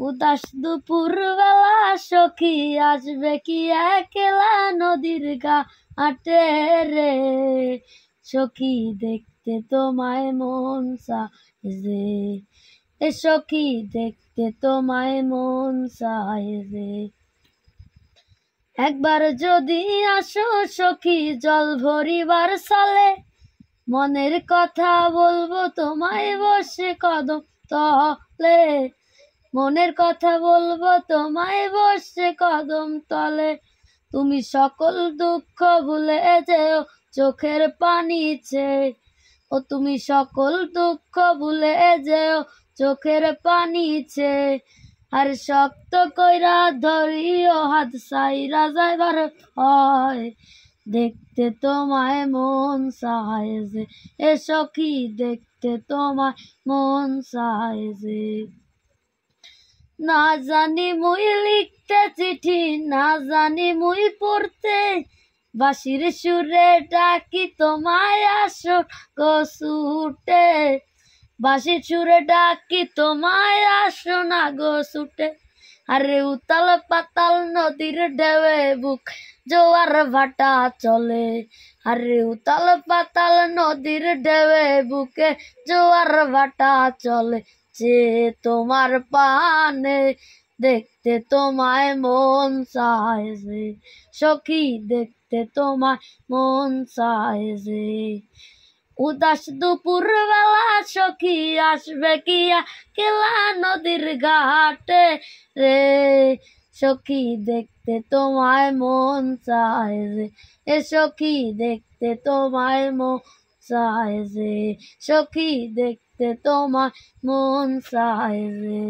উদাস দুপুর বেলা সখী আসবে কি একলা নদীর ঘাটে রে, সখী দেখতে তোমায় মন চায় যে, এ সখী দেখতে তোমায় মন চায় যে। একবার যদি আসো সখী জল ভরিবার সালে, মনের কথা বলবো তোমায় বসে কদম তলে, মনের কথা বলবো তোমায় বসে কদম তলে। তুমি সকল দুঃখ ভুলে যেও চোখের পানি ছেয়ে, ও তুমি সকল দুঃখ ভুলে যেও চোখের পানি ছেয়ে। আর শক্ত কইরা ধরিও হাত সাইরা যাইবার হয়, দেখতে তোমায় মন চায় যে, এ সখী দেখতে তোমায় মন চায় যে। না জানি মুই লিখতে চিঠি, না জানি মুই পড়তে, বাঁশির সুরে ডাকি তোমায় আসো গো ছুটে, বাঁশির সুরে ডাকি তোমায় আসো না গো ছুটে। আরে উতাল পাতাল নদীর ঢেউয়ে বুক জোয়ার ভাটা চলে, আরে উতাল পাতাল নদীর ঢেউয়ে বুকে জোয়ার ভাটা চলে। যে তোমার পানে দেখতে তোমায় মন চায় যে, সখী দেখতে তোমায় মন চায় যে। উদাস দুপুর বেলা সখী আসবে কি একলা নদীর ঘাটে রে, সখী দেখতে তোমায় মন চায় যে, এ সখী দেখতে তোমায় মন চায় যে, সখী দেখতে তোমায় মন চায় যে।